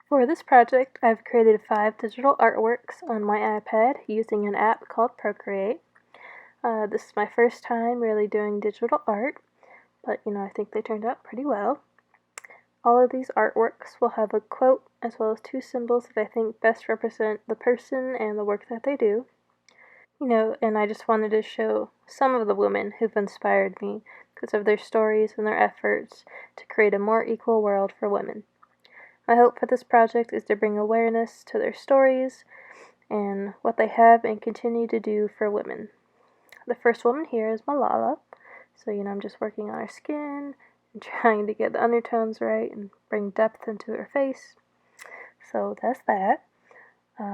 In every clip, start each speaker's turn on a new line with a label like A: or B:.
A: For this project, I've created 5 digital artworks on my iPad using an app called Procreate. This is my first time really doing digital art, but I think they turned out pretty well. All of these artworks will have a quote as well as 2 symbols that I think best represent the person and the work that they do. And I just wanted to show some of the women who've inspired me because of their stories and their efforts to create a more equal world for women. My hope for this project is to bring awareness to their stories and what they have and continue to do for women. The first woman here is Malala. So, I'm just working on her skin and trying to get the undertones right and bring depth into her face. So that's that. I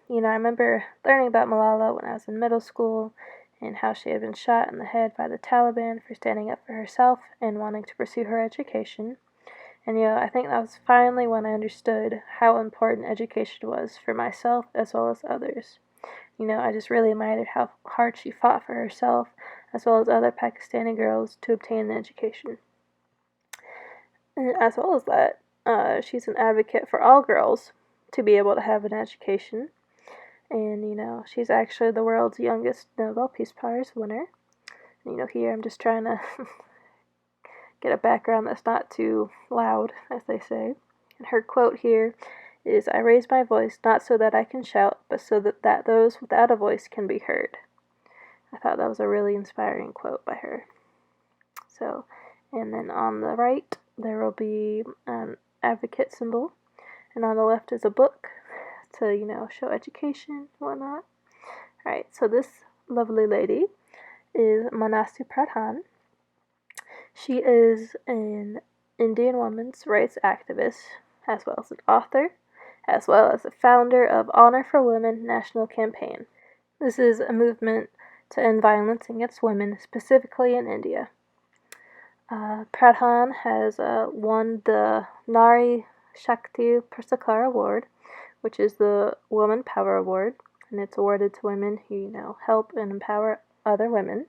A: remember learning about Malala when I was in middle school and how she had been shot in the head by the Taliban for standing up for herself and wanting to pursue her education. And I think that was finally when I understood how important education was for myself as well as others. I just really admired how hard she fought for herself as well as other Pakistani girls to obtain an education. And as well as that, she's an advocate for all girls to be able to have an education. And, she's actually the world's youngest Nobel Peace Prize winner. And, here I'm just trying to get a background that's not too loud, as they say. And her quote here is, "I raise my voice not so that I can shout, but so that those without a voice can be heard." I thought that was a really inspiring quote by her. So, and then on the right, there will be an advocate symbol, and on the left is a book to, show education and whatnot. Alright, so this lovely lady is Manasi Pradhan. She is an Indian women's rights activist, as well as an author, as well as the founder of Honor for Women National Campaign. This is a movement to end violence against women, specifically in India. Pradhan has won the Nari Shakti Pursakar Award, which is the Woman Power Award, and it's awarded to women who, help and empower other women.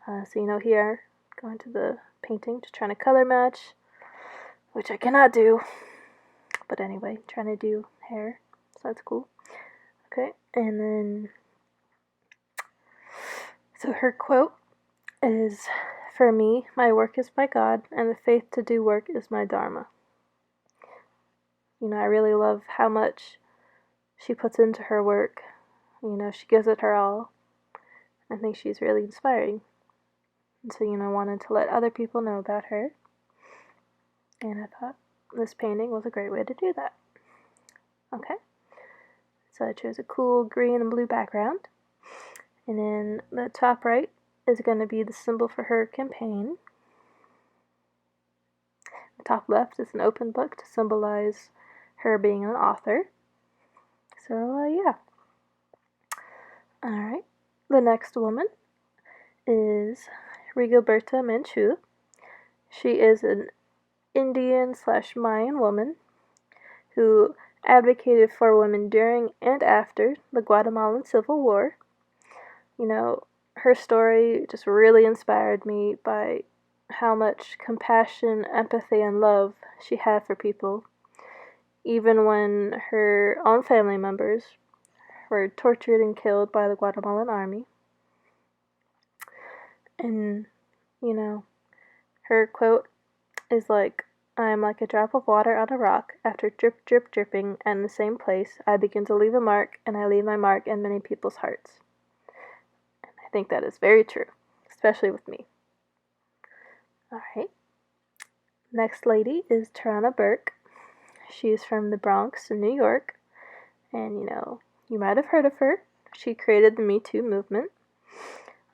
A: So, here, going to the painting, just trying to color match, which I cannot do. But anyway, trying to do hair, so that's cool. Okay, and then, so her quote is, "For me, my work is my God, and the faith to do work is my Dharma." I really love how much she puts into her work. She gives it her all. I think she's really inspiring. And so, I wanted to let other people know about her. And I thought this painting was a great way to do that. Okay. So I chose a cool green and blue background. And then the top right is going to be the symbol for her campaign. The top left is an open book to symbolize her being an author. So, yeah. Alright. The next woman is Rigoberta Menchú. She is an Indian/Mayan woman who advocated for women during and after the Guatemalan Civil War. Her story just really inspired me by how much compassion, empathy, and love she had for people, even when her own family members were tortured and killed by the Guatemalan army. And, her quote is like, "I am like a drop of water on a rock. After drip, drip, dripping, and in the same place, I begin to leave a mark, and I leave my mark in many people's hearts." And I think that is very true, especially with me. Alright. Next lady is Tarana Burke. She's from the Bronx in New York, and you might have heard of her. She created the Me Too movement,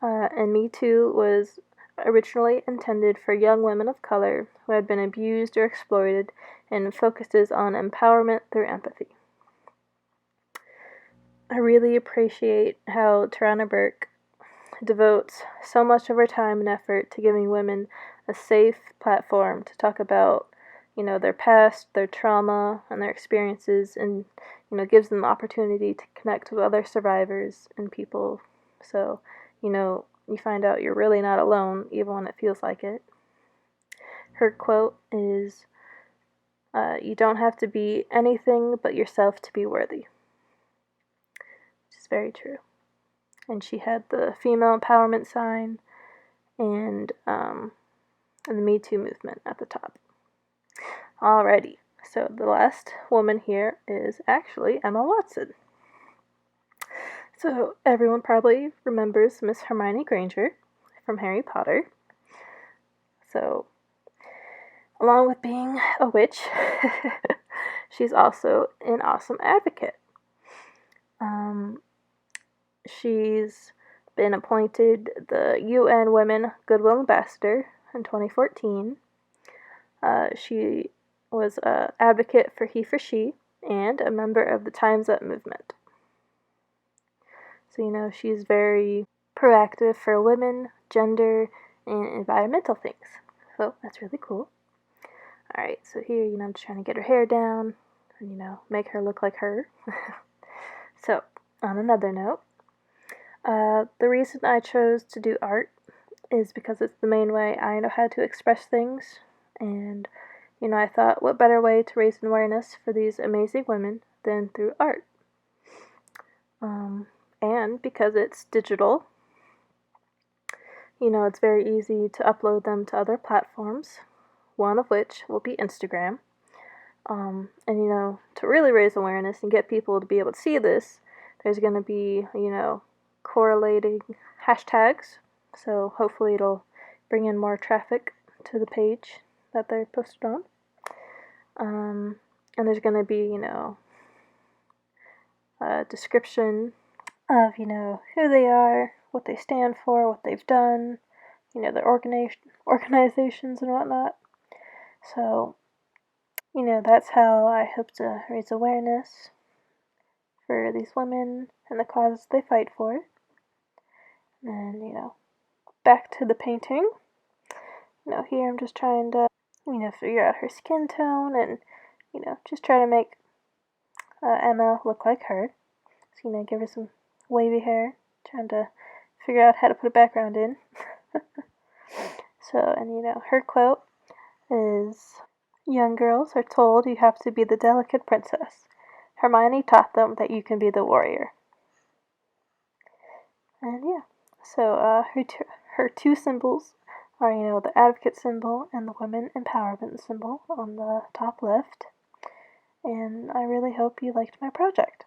A: and Me Too was originally intended for young women of color who had been abused or exploited, and focuses on empowerment through empathy. I really appreciate how Tarana Burke devotes so much of her time and effort to giving women a safe platform to talk about, their past, their trauma, and their experiences, and, gives them the opportunity to connect with other survivors and people. So, you find out you're really not alone, even when it feels like it. Her quote is, You don't have to be anything but yourself to be worthy. Which is very true. And she had the female empowerment sign and the Me Too movement at the top. Alrighty, so the last woman here is actually Emma Watson. So everyone probably remembers Miss Hermione Granger from Harry Potter. So, along with being a witch, she's also an awesome advocate. She's been appointed the UN Women Goodwill Ambassador in 2014. She was an advocate for he for she and a member of the Time's Up movement. So, she's very proactive for women, gender, and environmental things. So that's really cool. Alright, so here, I'm just trying to get her hair down and, make her look like her. So, on another note, the reason I chose to do art is because it's the main way I know how to express things, and, I thought, what better way to raise awareness for these amazing women than through art? And because it's digital, it's very easy to upload them to other platforms, one of which will be Instagram. And, to really raise awareness and get people to be able to see this, there's going to be, correlating hashtags. So hopefully it'll bring in more traffic to the page that they're posted on. And there's going to be, a description of, who they are, what they stand for, what they've done, their organizations and whatnot. So, that's how I hope to raise awareness for these women and the causes they fight for. And, back to the painting. Here I'm just trying to, figure out her skin tone and, just try to make Emma look like her. So, give her some wavy hair, trying to figure out how to put a background in. So, and, her quote is, "Young girls are told you have to be the delicate princess. Hermione taught them that you can be the warrior." And yeah, so her two symbols are, the advocate symbol and the women empowerment symbol on the top left. And I really hope you liked my project.